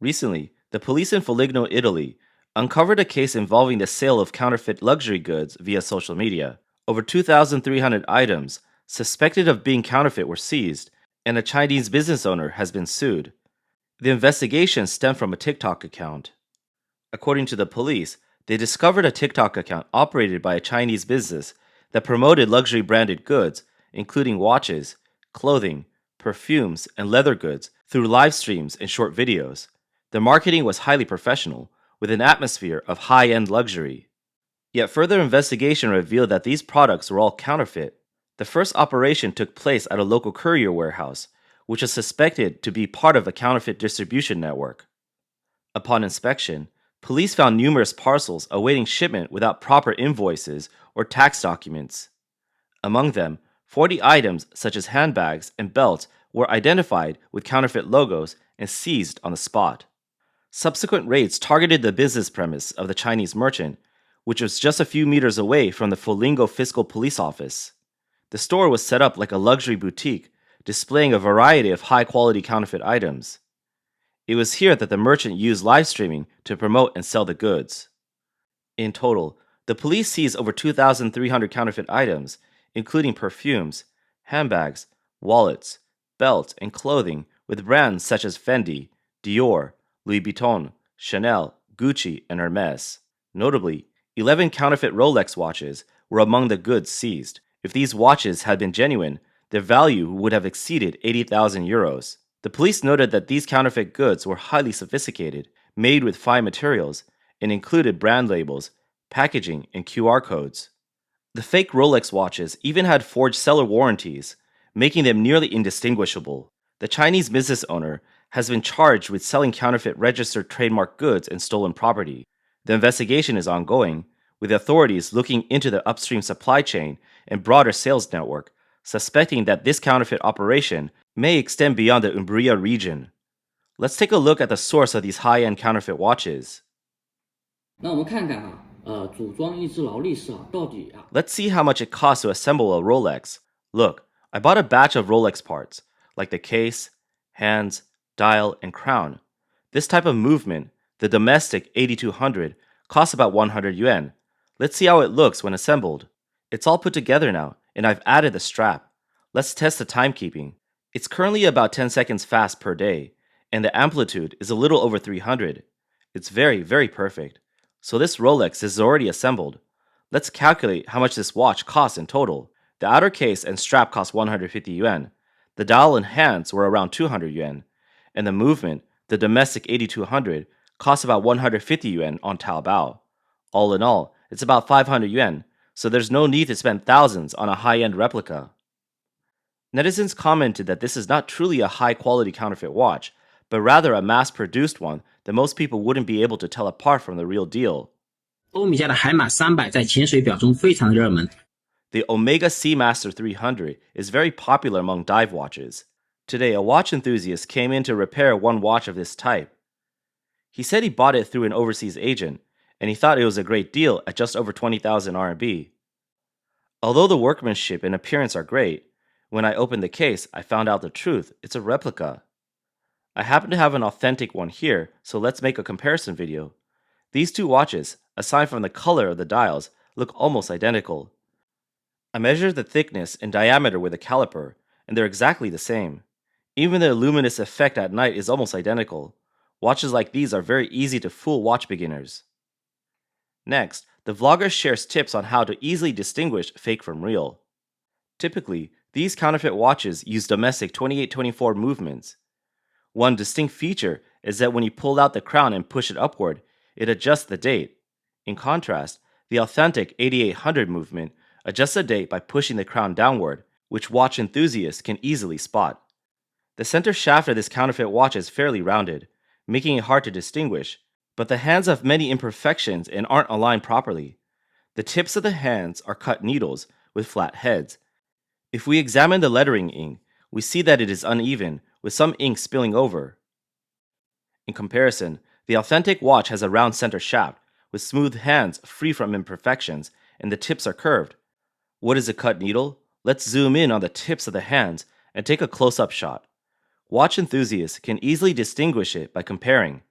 Recently, the police in Foligno, Italy, uncovered a case involving the sale of counterfeit luxury goods via social media. Over 2,300 items suspected of being counterfeit were seized, and a Chinese business owner has been sued. The investigation stemmed from a TikTok account. According to the police, they discovered a TikTok account operated by a Chinese business that promoted luxury branded goods, including watches, clothing, perfumes, and leather goods, through live streams and short videos. The marketing was highly professional, with an atmosphere of high end luxury. Yet further investigation revealed that these products were all counterfeit. The first operation took place at a local courier warehouse, which is suspected to be part of a counterfeit distribution network. Upon inspection, police found numerous parcels awaiting shipment without proper invoices or tax documents. Among them, 40 items such as handbags and belts were identified with counterfeit logos and seized on the spot. Subsequent raids targeted the business premise of the Chinese merchant, which was just a few meters away from the Foligno Fiscal Police Office. The store was set up like a luxury boutique, displaying a variety of high-quality counterfeit items. It was here that the merchant used live streaming to promote and sell the goods. In total, the police seized over 2,300 counterfeit items, including perfumes, handbags, wallets, belts, and clothing with brands such as Fendi, Dior, Louis Vuitton, Chanel, Gucci, and Hermes. Notably, 11 counterfeit Rolex watches were among the goods seized. If these watches had been genuine, their value would have exceeded 80,000 euros. The police noted that these counterfeit goods were highly sophisticated, made with fine materials, and included brand labels, packaging, and QR codes. The fake Rolex watches even had forged seller warranties, making them nearly indistinguishable. The Chinese business owner has been charged with selling counterfeit registered trademark goods and stolen property. The investigation is ongoing, with authorities looking into the upstream supply chain and broader sales network, suspecting that this counterfeit operation may extend beyond the Umbria region. Let's take a look at the source of these high-end counterfeit watches. 那我们看看啊，组装一只劳力士啊，到底啊 Let's see how much it costs to assemble a Rolex. Look, I bought a batch of Rolex parts, like the case, hands, dial, and crown. This type of movement, the domestic 8200, costs about 100 yuan. Let's see how it looks when assembled. It's all put together now, and I've added the strap. Let's test the timekeeping. It's currently about 10 seconds fast per day, and the amplitude is a little over 300. It's very, very perfect. So this Rolex is already assembled. Let's calculate how much this watch costs in total. The outer case and strap cost 150 yuan. The dial and hands were around 200 yuan. And the movement, the domestic 8200, costs about 150 yuan on Taobao. All in all, it's about 500 yuan, so there's no need to spend thousands on a high-end replica. Netizens commented that this is not truly a high-quality counterfeit watch, but rather a mass-produced one that most people wouldn't be able to tell apart from the real deal. 欧米茄的海马300在潜水表中非常热门。The Omega Seamaster 300 is very popular among dive watches. Today, a watch enthusiast came in to repair one watch of this type. He said he bought it through an overseas agent, and he thought it was a great deal at just over 20,000 RMB. Although the workmanship and appearance are great, when I opened the case, I found out the truth. It's a replica. I happen to have an authentic one here, so let's make a comparison video. These two watches, aside from the color of the dials, look almost identical. I measured the thickness and diameter with a caliper, and they're exactly the same. Even the luminous effect at night is almost identical. Watches like these are very easy to fool watch beginners. Next, the vlogger shares tips on how to easily distinguish fake from real. Typically, these counterfeit watches use domestic 2824 movements. One distinct feature is that when you pull out the crown and push it upward, it adjusts the date. In contrast, the authentic 8800 movement adjusts the date by pushing the crown downward, which watch enthusiasts can easily spot. The center shaft of this counterfeit watch is fairly rounded, making it hard to distinguish, but the hands have many imperfections and aren't aligned properly. The tips of the hands are cut needles with flat heads. If we examine the lettering ink, we see that it is uneven, with some ink spilling over. In comparison, the authentic watch has a round center shaft, with smooth hands free from imperfections, and the tips are curved. What is a cut needle? Let's zoom in on the tips of the hands and take a close-up shot. Watch enthusiasts can easily distinguish it by comparing.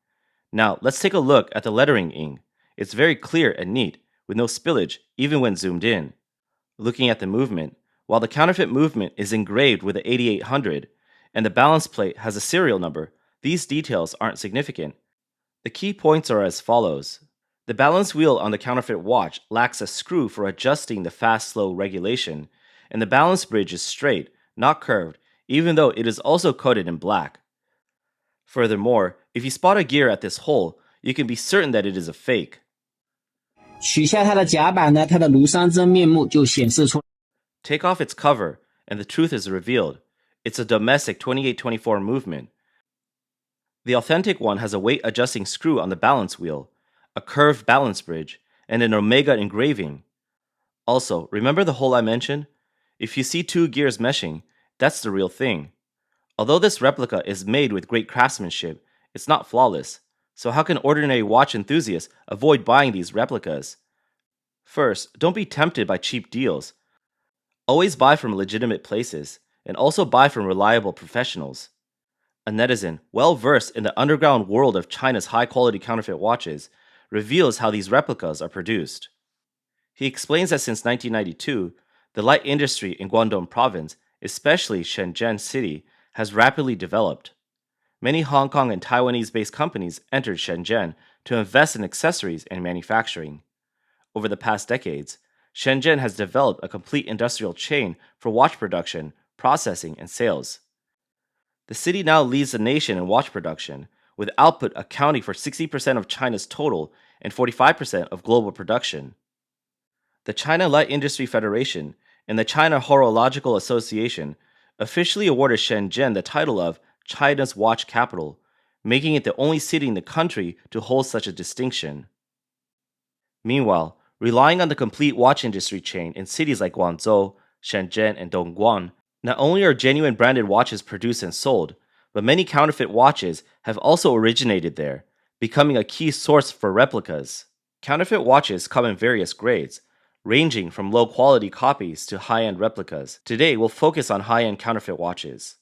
Now, let's take a look at the lettering ink. It's very clear and neat, with no spillage, even when zoomed in. Looking at the movement, while the counterfeit movement is engraved with the 8800 and the balance plate has a serial number, these details aren't significant. The key points are as follows. The balance wheel on the counterfeit watch lacks a screw for adjusting the fast-slow regulation, and the balance bridge is straight, not curved, even though it is also coated in black. Furthermore, if you spot a gear at this hole, you can be certain that it is a fake. 取下它的甲板呢，它的庐山真面目就显示出。Take off its cover, and the truth is revealed. It's a domestic 2824 movement. The authentic one has a weight-adjusting screw on the balance wheel, a curved balance bridge, and an omega engraving. Also, remember the hole I mentioned? If you see two gears meshing, that's the real thing. Although this replica is made with great craftsmanship, it's not flawless. So how can ordinary watch enthusiasts avoid buying these replicas? First, don't be tempted by cheap deals. Always buy from legitimate places, and also buy from reliable professionals. A netizen, well-versed in the underground world of China's high-quality counterfeit watches, reveals how these replicas are produced. He explains that since 1992, the light industry in Guangdong province, especially Shenzhen city, has rapidly developed. Many Hong Kong and Taiwanese-based companies entered Shenzhen to invest in accessories and manufacturing. Over the past decades, Shenzhen has developed a complete industrial chain for watch production, processing, and sales. The city now leads the nation in watch production, with output accounting for 60% of China's total and 45% of global production. The China Light Industry Federation and the China Horological Association officially awarded Shenzhen the title of China's Watch Capital, making it the only city in the country to hold such a distinction. Meanwhile, relying on the complete watch industry chain in cities like Guangzhou, Shenzhen, and Dongguan, not only are genuine branded watches produced and sold, but many counterfeit watches have also originated there, becoming a key source for replicas. Counterfeit watches come in various grades, ranging from low-quality copies to high-end replicas. Today, we'll focus on high-end counterfeit watches.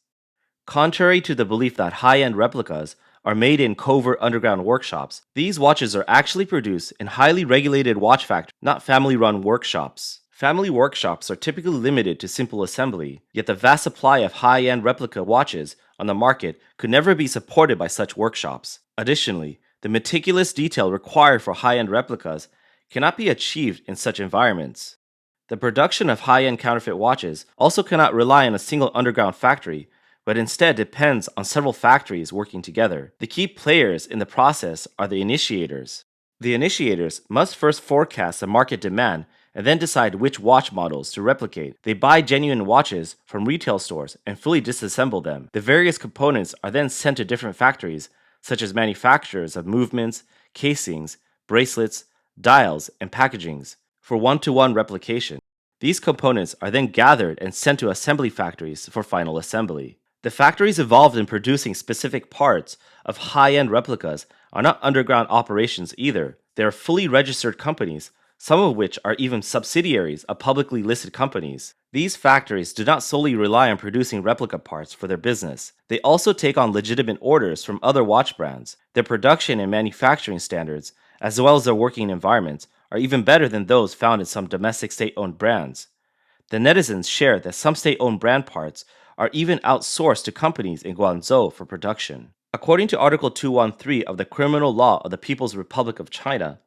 Contrary to the belief that high-end replicas are made in covert underground workshops, these watches are actually produced in highly regulated watch factories, not family-run workshops. Family workshops are typically limited to simple assembly, yet the vast supply of high-end replica watches on the market could never be supported by such workshops. Additionally, the meticulous detail required for high-end replicas cannot be achieved in such environments. The production of high-end counterfeit watches also cannot rely on a single underground factory, but instead depends on several factories working together. The key players in the process are the initiators. The initiators must first forecast the market demand and then decide which watch models to replicate. They buy genuine watches from retail stores and fully disassemble them. The various components are then sent to different factories, such as manufacturers of movements, casings, bracelets, dials, and packagings, for one-to-one replication. These components are then gathered and sent to assembly factories for final assembly. The factories involved in producing specific parts of high-end replicas are not underground operations either. They are fully registered companies, some of which are even subsidiaries of publicly listed companies. These factories do not solely rely on producing replica parts for their business. They also take on legitimate orders from other watch brands. Their production and manufacturing standards, as well as their working environments, are even better than those found in some domestic state-owned brands. The netizens share that some state-owned brand parts are even outsourced to companies in Guangzhou for production. According to Article 213 of the Criminal Law of the People's Republic of China,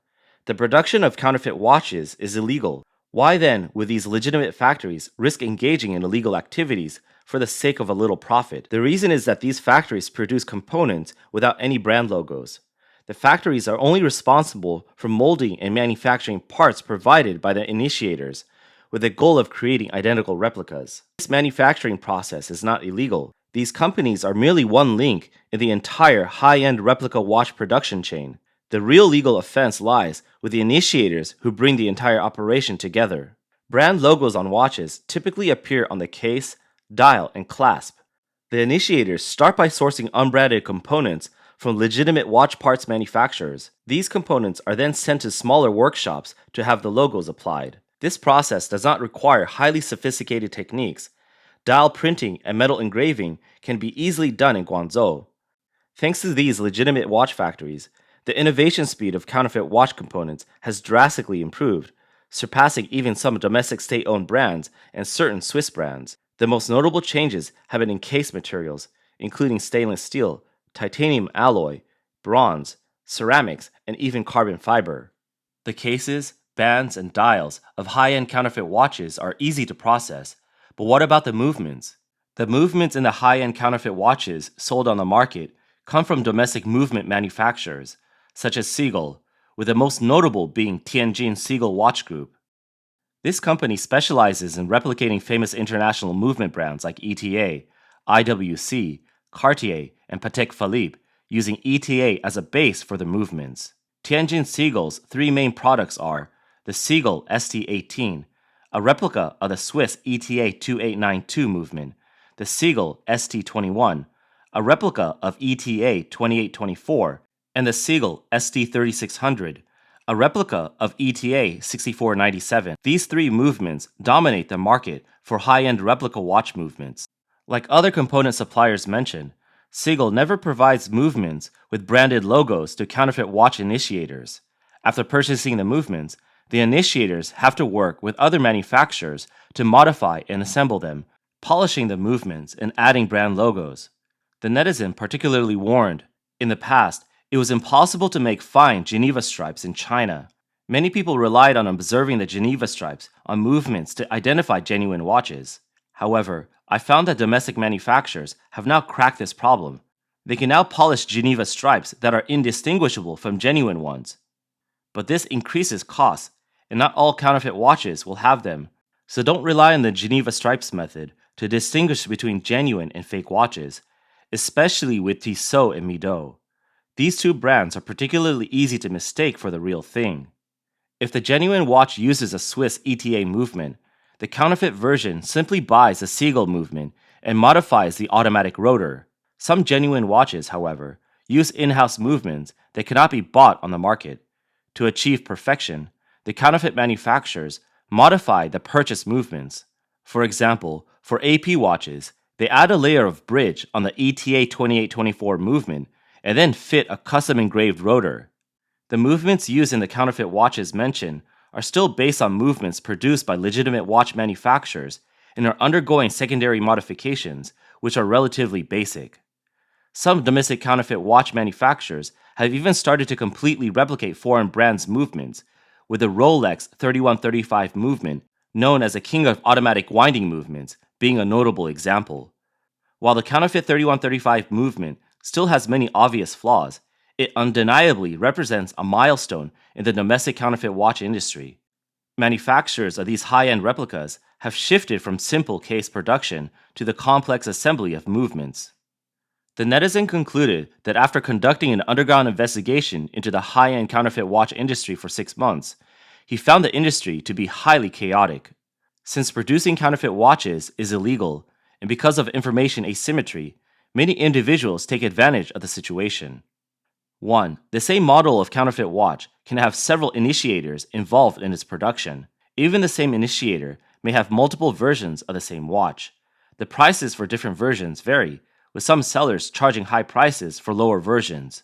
the production of counterfeit watches is illegal. Why then would these legitimate factories risk engaging in illegal activities for the sake of a little profit? The reason is that these factories produce components without any brand logos. The factories are only responsible for molding and manufacturing parts provided by the initiators, with the goal of creating identical replicas. This manufacturing process is not illegal. These companies are merely one link in the entire high-end replica watch production chain. The real legal offense lies with the initiators who bring the entire operation together. Brand logos on watches typically appear on the case, dial, and clasp. The initiators start by sourcing unbranded components from legitimate watch parts manufacturers. These components are then sent to smaller workshops to have the logos applied. This process does not require highly sophisticated techniques. Dial printing and metal engraving can be easily done in Guangzhou. Thanks to these legitimate watch factories, the innovation speed of counterfeit watch components has drastically improved, surpassing even some domestic state-owned brands and certain Swiss brands. The most notable changes have been in case materials, including stainless steel, titanium alloy, bronze, ceramics, and even carbon fiber. The cases, bands, and dials of high-end counterfeit watches are easy to process, but what about the movements? The movements in the high-end counterfeit watches sold on the market come from domestic movement manufacturers, such as Seagull, with the most notable being Tianjin Seagull Watch Group. This company specializes in replicating famous international movement brands like ETA, IWC, Cartier, and Patek Philippe, using ETA as a base for the movements. Tianjin Seagull's three main products are the Seagull ST-18, a replica of the Swiss ETA 2892 movement, the Seagull ST-21, a replica of ETA 2824, and the Seagull ST-3600, a replica of ETA 6497. These three movements dominate the market for high-end replica watch movements. Like other component suppliers mentioned, Seagull never provides movements with branded logos to counterfeit watch initiators. After purchasing the movements, the initiators have to work with other manufacturers to modify and assemble them, polishing the movements and adding brand logos. The netizen particularly warned, in the past, it was impossible to make fine Geneva stripes in China. Many people relied on observing the Geneva stripes on movements to identify genuine watches. However, I found that domestic manufacturers have now cracked this problem. They can now polish Geneva stripes that are indistinguishable from genuine ones. But this increases costs, and not all counterfeit watches will have them. So don't rely on the Geneva stripes method to distinguish between genuine and fake watches, especially with Tissot and Midot. These two brands are particularly easy to mistake for the real thing. If the genuine watch uses a Swiss ETA movement, the counterfeit version simply buys the Seagull movement and modifies the automatic rotor. Some genuine watches, however, use in-house movements that cannot be bought on the market. To achieve perfection, the counterfeit manufacturers modify the purchased movements. For example, for AP watches, they add a layer of bridge on the ETA 2824 movement and then fit a custom engraved rotor. The movements used in the counterfeit watches mentioned are still based on movements produced by legitimate watch manufacturers and are undergoing secondary modifications, which are relatively basic. Some domestic counterfeit watch manufacturers have even started to completely replicate foreign brands' movements, with the Rolex 3135 movement, known as the king of automatic winding movements, being a notable example. While the counterfeit 3135 movement still has many obvious flaws, it undeniably represents a milestone in the domestic counterfeit watch industry. Manufacturers of these high-end replicas have shifted from simple case production to the complex assembly of movements. The netizen concluded that after conducting an underground investigation into the high-end counterfeit watch industry for 6 months, he found the industry to be highly chaotic. Since producing counterfeit watches is illegal, and because of information asymmetry, many individuals take advantage of the situation. 1. The same model of counterfeit watch can have several initiators involved in its production. Even the same initiator may have multiple versions of the same watch. The prices for different versions vary, with some sellers charging high prices for lower versions.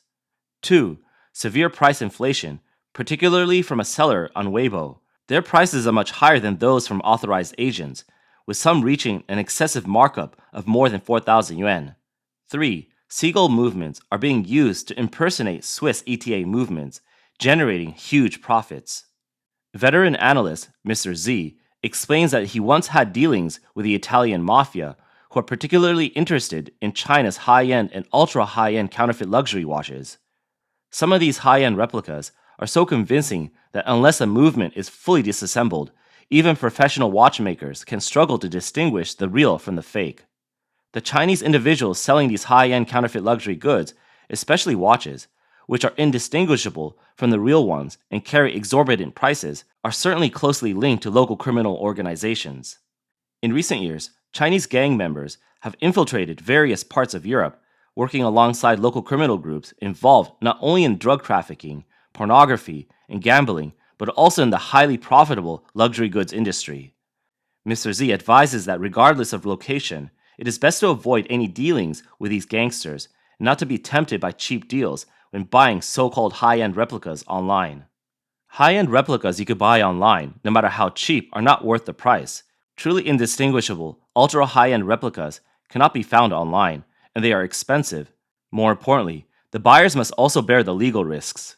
2. Severe price inflation, particularly from a seller on Weibo. Their prices are much higher than those from authorized agents, with some reaching an excessive markup of more than 4,000 yuan. 3. Seagull movements are being used to impersonate Swiss ETA movements, generating huge profits. Veteran analyst Mr. Z explains that he once had dealings with the Italian mafia, who are particularly interested in China's high-end and ultra-high-end counterfeit luxury watches. Some of these high-end replicas are so convincing that unless a movement is fully disassembled, even professional watchmakers can struggle to distinguish the real from the fake. The Chinese individuals selling these high-end counterfeit luxury goods, especially watches, which are indistinguishable from the real ones and carry exorbitant prices, are certainly closely linked to local criminal organizations. In recent years, Chinese gang members have infiltrated various parts of Europe, working alongside local criminal groups involved not only in drug trafficking, pornography, and gambling, but also in the highly profitable luxury goods industry. Mr. Z advises that regardless of location, it is best to avoid any dealings with these gangsters and not to be tempted by cheap deals when buying so-called high-end replicas online. High-end replicas you could buy online, no matter how cheap, are not worth the price. Truly indistinguishable, ultra-high-end replicas cannot be found online, and they are expensive. More importantly, the buyers must also bear the legal risks.